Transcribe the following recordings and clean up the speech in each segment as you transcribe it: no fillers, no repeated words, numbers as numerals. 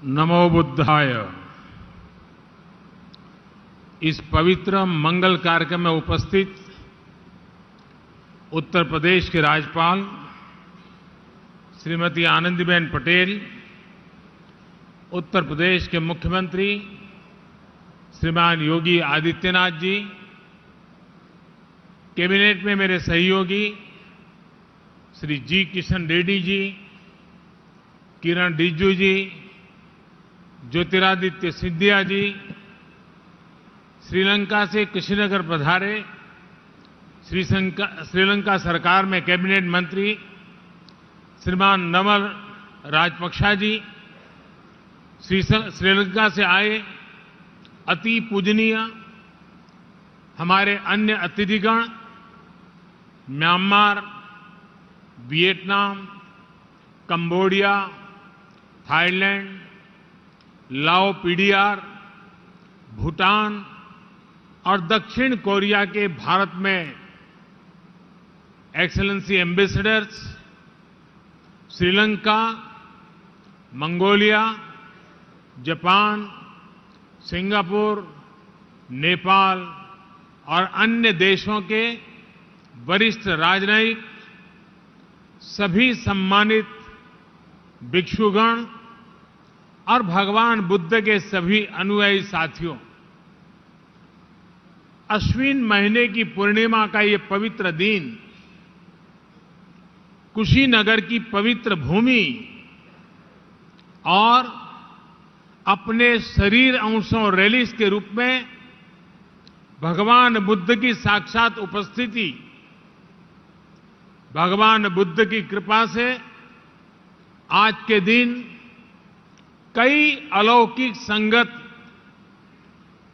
नमो बुद्धाय। इस पवित्र मंगल कार्यक्रम में उपस्थित उत्तर प्रदेश के राज्यपाल श्रीमती आनंदीबेन पटेल, उत्तर प्रदेश के मुख्यमंत्री श्रीमान योगी आदित्यनाथ जी, कैबिनेट में मेरे सहयोगी श्री जी किशन रेड्डी जी, किरण रिजिजू जी, ज्योतिरादित्य सिंधिया जी, श्रीलंका से कुशीनगर पधारे श्रीलंका सरकार में कैबिनेट मंत्री श्रीमान नमल राजपक्षा जी, श्रीलंका से आए अति पूजनीय हमारे अन्य अतिथिगण, म्यांमार, वियतनाम, कंबोडिया, थाईलैंड, लाओ पीडीआर, भूटान और दक्षिण कोरिया के भारत में excellency ambassadors, Sri Lanka, Mongolia, Japan, Singapore, Nepal और अन्य देशों के वरिष्ठ राजनयिक, सभी सम्मानित भिक्षुगण और भगवान बुद्ध के सभी अनुयायी साथियों, अश्विन महीने की पूर्णिमा का ये पवित्र दिन कुशीनगर की पवित्र भूमि और अपने शरीर अंशों रेलिस के रूप में भगवान बुद्ध की साक्षात उपस्थिति, भगवान बुद्ध की कृपा से आज के दिन कई अलौकिक संगत,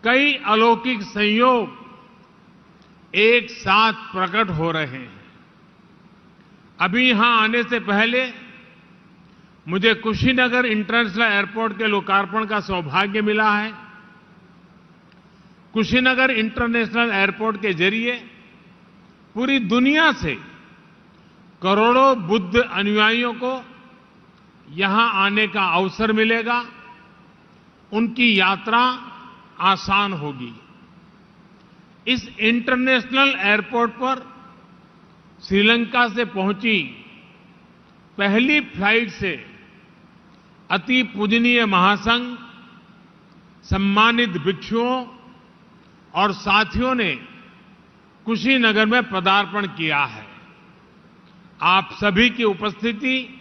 कई अलौकिक संयोग एक साथ प्रकट हो रहे हैं। अभी यहां आने से पहले मुझे कुशीनगर इंटरनेशनल एयरपोर्ट के लोकार्पण का सौभाग्य मिला है। कुशीनगर इंटरनेशनल एयरपोर्ट के जरिए पूरी दुनिया से करोड़ों बुद्ध अनुयायियों को यहां आने का अवसर मिलेगा, उनकी यात्रा आसान होगी। इस इंटरनेशनल एयरपोर्ट पर श्रीलंका से पहुंची पहली फ्लाइट से अति पूजनीय महासंघ, सम्मानित भिक्षुओं और साथियों ने कुशीनगर में पदार्पण किया है। आप सभी की उपस्थिति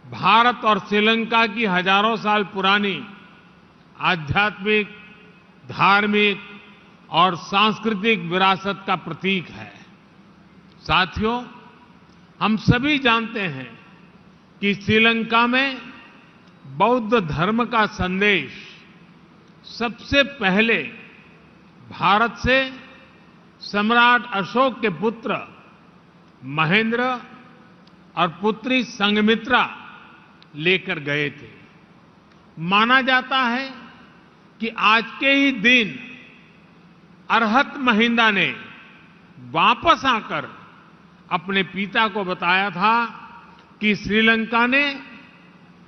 भारत और श्रीलंका की हजारों साल पुरानी आध्यात्मिक, धार्मिक और सांस्कृतिक विरासत का प्रतीक है। साथियों, हम सभी जानते हैं कि श्रीलंका में बौद्ध धर्म का संदेश सबसे पहले भारत से सम्राट अशोक के पुत्र महेंद्र और पुत्री संघमित्रा लेकर गए थे। माना जाता है कि आज के ही दिन अरहत महिंदा ने वापस आकर अपने पिता को बताया था कि श्रीलंका ने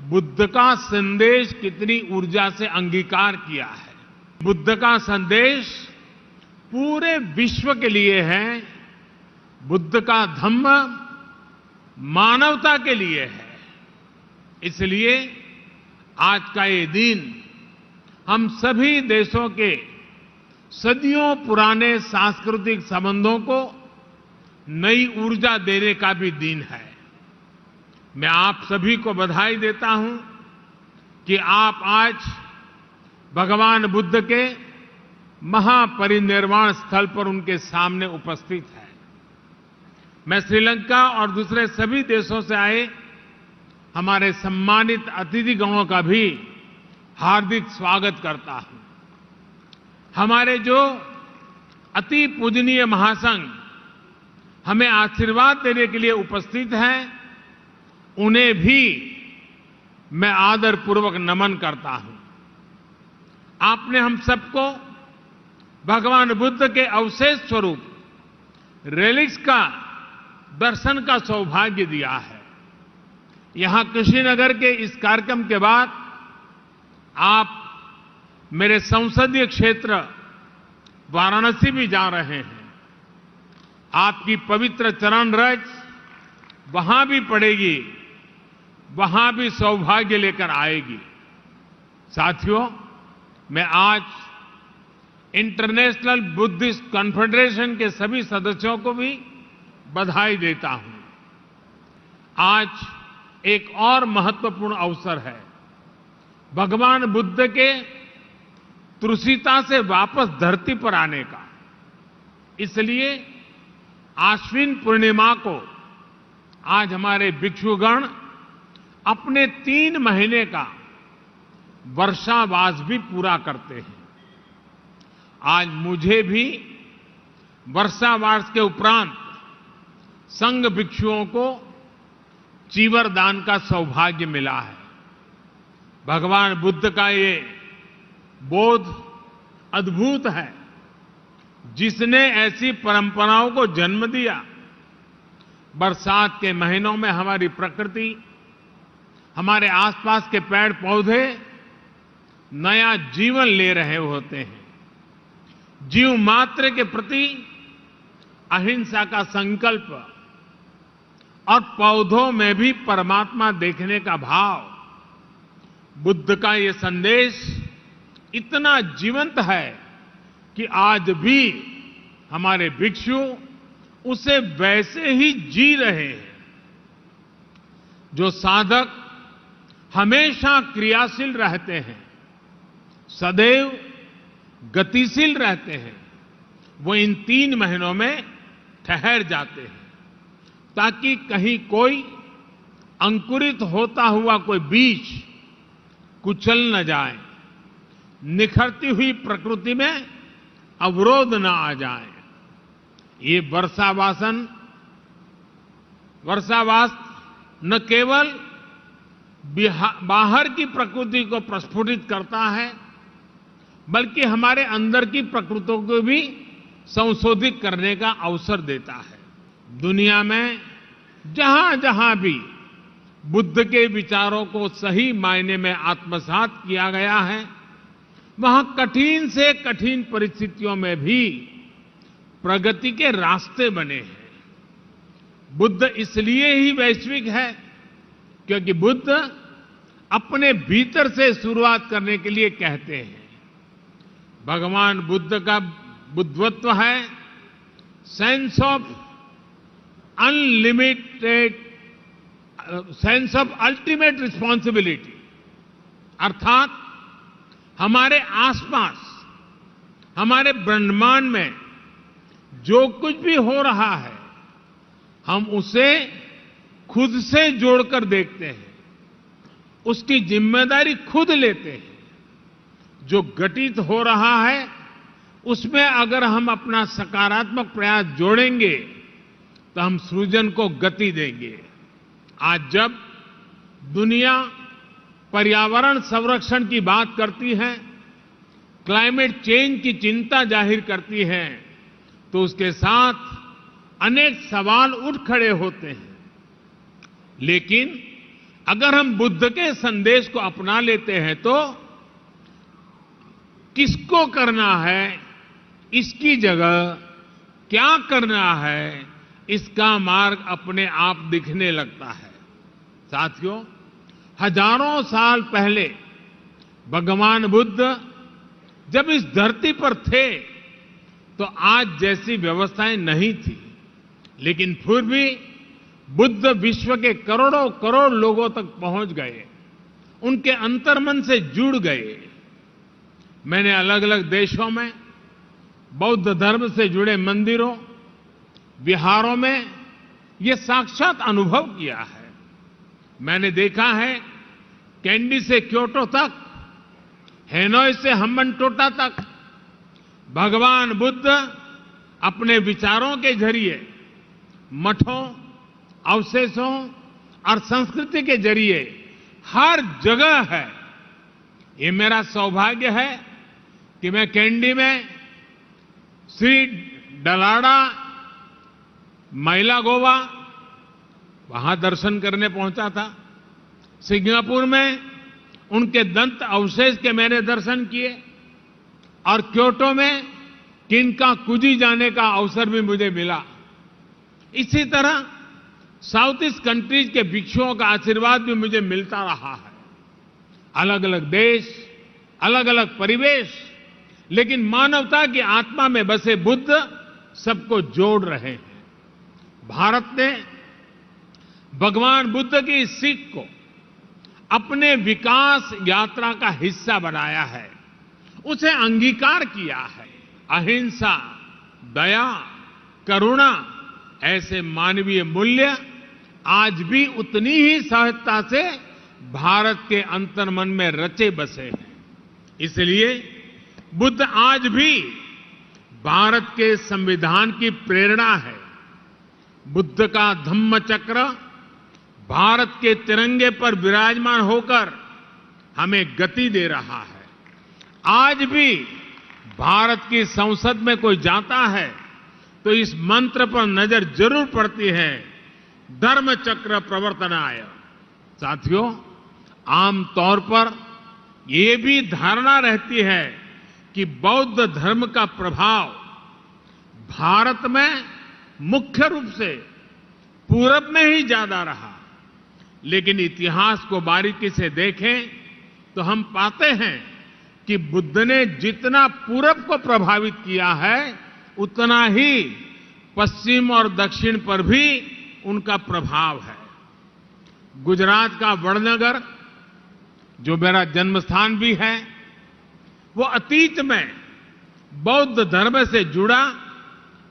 बुद्ध का संदेश कितनी ऊर्जा से अंगीकार किया है। बुद्ध का संदेश पूरे विश्व के लिए है। बुद्ध का धम्म मानवता के लिए है। इसलिए आज का ये दिन हम सभी देशों के सदियों पुराने सांस्कृतिक संबंधों को नई ऊर्जा देने का भी दिन है। मैं आप सभी को बधाई देता हूं कि आप आज भगवान बुद्ध के महापरिनिर्वाण स्थल पर उनके सामने उपस्थित हैं। मैं श्रीलंका और दूसरे सभी देशों से आए हमारे सम्मानित अतिथिगणों का भी हार्दिक स्वागत करता हूं। हमारे जो अति पूजनीय महासंघ हमें आशीर्वाद देने के लिए उपस्थित हैं, उन्हें भी मैं आदरपूर्वक नमन करता हूं। आपने हम सबको भगवान बुद्ध के अवशेष स्वरूप रेलिक्स का दर्शन का सौभाग्य दिया है। यहां कुशीनगर के इस कार्यक्रम के बाद आप मेरे संसदीय क्षेत्र वाराणसी भी जा रहे हैं। आपकी पवित्र चरण रज वहां भी पड़ेगी, वहां भी सौभाग्य लेकर आएगी। साथियों, मैं आज इंटरनेशनल बुद्धिस्ट कॉन्फेडरेशन के सभी सदस्यों को भी बधाई देता हूं। आज एक और महत्वपूर्ण अवसर है, भगवान बुद्ध के त्रुषिता से वापस धरती पर आने का। इसलिए आश्विन पूर्णिमा को आज हमारे भिक्षुगण अपने 3 महीने का वर्षावास भी पूरा करते हैं। आज मुझे भी वर्षावास के उपरांत संघ भिक्षुओं को चीवर दान का सौभाग्य मिला है। भगवान बुद्ध का ये बोध अद्भुत है, जिसने ऐसी परंपराओं को जन्म दिया। बरसात के महीनों में हमारी प्रकृति, हमारे आसपास के पेड़ पौधे नया जीवन ले रहे होते हैं। जीव मात्र के प्रति अहिंसा का संकल्प और पौधों में भी परमात्मा देखने का भाव, बुद्ध का ये संदेश इतना जीवंत है कि आज भी हमारे भिक्षु उसे वैसे ही जी रहे हैं। जो साधक हमेशा क्रियाशील रहते हैं, सदैव गतिशील रहते हैं, वो इन 3 महीनों में ठहर जाते हैं, ताकि कहीं कोई अंकुरित होता हुआ कोई बीज कुचल न जाए, निखरती हुई प्रकृति में अवरोध न आ जाए। ये वर्षावास न केवल बाहर की प्रकृति को प्रस्फुटित करता है, बल्कि हमारे अंदर की प्रकृति को भी संशोधित करने का अवसर देता है। दुनिया में जहां जहां भी बुद्ध के विचारों को सही मायने में आत्मसात किया गया है, वहां कठिन से कठिन परिस्थितियों में भी प्रगति के रास्ते बने हैं। बुद्ध इसलिए ही वैश्विक है क्योंकि बुद्ध अपने भीतर से शुरुआत करने के लिए कहते हैं। भगवान बुद्ध का बुद्धत्व है सेंस ऑफ अल्टीमेट रिस्पॉन्सिबिलिटी, अर्थात हमारे आसपास, हमारे ब्रह्मांड में जो कुछ भी हो रहा है, हम उसे खुद से जोड़कर देखते हैं, उसकी जिम्मेदारी खुद लेते हैं। जो घटित हो रहा है, उसमें अगर हम अपना सकारात्मक प्रयास जोड़ेंगे तो हम सृजन को गति देंगे। आज जब दुनिया पर्यावरण संरक्षण की बात करती है, क्लाइमेट चेंज की चिंता जाहिर करती है, तो उसके साथ अनेक सवाल उठ खड़े होते हैं। लेकिन अगर हम बुद्ध के संदेश को अपना लेते हैं तो किसको करना है, इसकी जगह क्या करना है, इसका मार्ग अपने आप दिखने लगता है। साथियों, हजारों साल पहले भगवान बुद्ध जब इस धरती पर थे तो आज जैसी व्यवस्थाएं नहीं थी, लेकिन फिर भी बुद्ध विश्व के करोड़ों करोड़ लोगों तक पहुंच गए, उनके अंतर्मन से जुड़ गए। मैंने अलग अलग देशों में बौद्ध धर्म से जुड़े मंदिरों, विहारों में ये साक्षात अनुभव किया है। मैंने देखा है कैंडी से क्योटो तक, हेनोई से हम्बनटोटा तक भगवान बुद्ध अपने विचारों के जरिए मठों, अवशेषों और संस्कृति के जरिए हर जगह है। ये मेरा सौभाग्य है कि मैं कैंडी में श्री डलाडा मैला गोवा वहां दर्शन करने पहुंचा था। सिंगापुर में उनके दंत अवशेष के मैंने दर्शन किए और क्योटो में किनकाकुजी जाने का अवसर भी मुझे मिला। इसी तरह साउथ ईस्ट कंट्रीज के भिक्षुओं का आशीर्वाद भी मुझे मिलता रहा है। अलग अलग देश, अलग अलग परिवेश, लेकिन मानवता की आत्मा में बसे बुद्ध सबको जोड़ रहे हैं। भारत ने भगवान बुद्ध की इस सीख को अपने विकास यात्रा का हिस्सा बनाया है, उसे अंगीकार किया है। अहिंसा, दया, करुणा ऐसे मानवीय मूल्य आज भी उतनी ही सहजता से भारत के अंतर्मन में रचे बसे हैं। इसलिए बुद्ध आज भी भारत के संविधान की प्रेरणा है। बुद्ध का धम्म चक्र भारत के तिरंगे पर विराजमान होकर हमें गति दे रहा है। आज भी भारत की संसद में कोई जाता है तो इस मंत्र पर नजर जरूर पड़ती है, धर्म चक्र प्रवर्तनाय। साथियों, आमतौर पर ये भी धारणा रहती है कि बौद्ध धर्म का प्रभाव भारत में मुख्य रूप से पूरब में ही ज्यादा रहा, लेकिन इतिहास को बारीकी से देखें तो हम पाते हैं कि बुद्ध ने जितना पूरब को प्रभावित किया है, उतना ही पश्चिम और दक्षिण पर भी उनका प्रभाव है। गुजरात का वडनगर, जो मेरा जन्म स्थान भी है, वो अतीत में बौद्ध धर्म से जुड़ा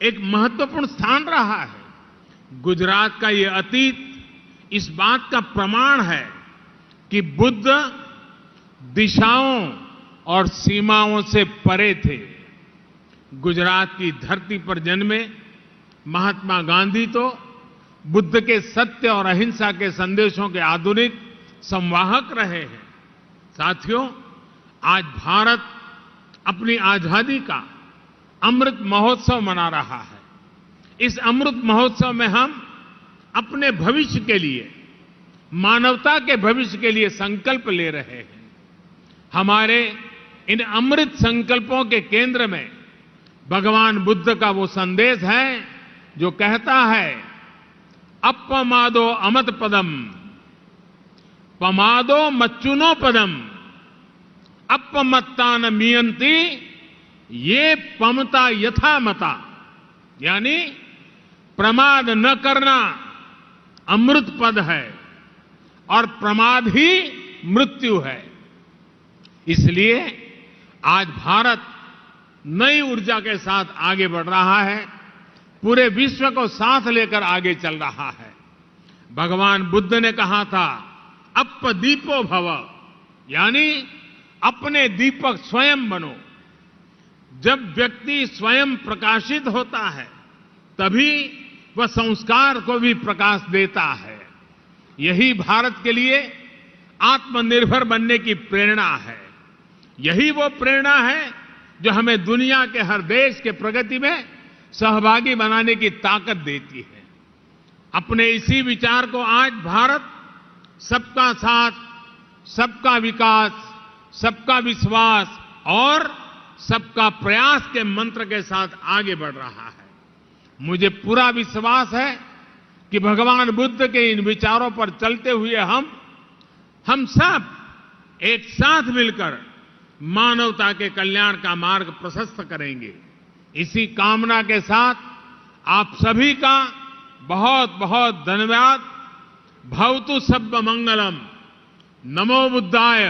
एक महत्वपूर्ण स्थान रहा है। गुजरात का ये अतीत इस बात का प्रमाण है कि बुद्ध दिशाओं और सीमाओं से परे थे। गुजरात की धरती पर जन्मे महात्मा गांधी तो बुद्ध के सत्य और अहिंसा के संदेशों के आधुनिक संवाहक रहे हैं। साथियों, आज भारत अपनी आजादी का अमृत महोत्सव मना रहा है। इस अमृत महोत्सव में हम अपने भविष्य के लिए, मानवता के भविष्य के लिए संकल्प ले रहे हैं। हमारे इन अमृत संकल्पों के केंद्र में भगवान बुद्ध का वो संदेश है जो कहता है, अपमादो अमत पदम, पमादो मच्चुनो पदम, अपमत्ता न मियंती, ये पमता यथा मता। यानी प्रमाद न करना अमृत पद है और प्रमाद ही मृत्यु है। इसलिए आज भारत नई ऊर्जा के साथ आगे बढ़ रहा है, पूरे विश्व को साथ लेकर आगे चल रहा है। भगवान बुद्ध ने कहा था, अपदीपो भव, यानी अपने दीपक स्वयं बनो। जब व्यक्ति स्वयं प्रकाशित होता है तभी वह संस्कार को भी प्रकाश देता है। यही भारत के लिए आत्मनिर्भर बनने की प्रेरणा है। यही वो प्रेरणा है जो हमें दुनिया के हर देश के प्रगति में सहभागी बनाने की ताकत देती है। अपने इसी विचार को आज भारत सबका साथ, सबका विकास, सबका विश्वास और सबका प्रयास के मंत्र के साथ आगे बढ़ रहा है। मुझे पूरा विश्वास है कि भगवान बुद्ध के इन विचारों पर चलते हुए हम सब एक साथ मिलकर मानवता के कल्याण का मार्ग प्रशस्त करेंगे। इसी कामना के साथ आप सभी का बहुत बहुत धन्यवाद। भवतु सब्ब मंगलम। नमो बुद्धाय।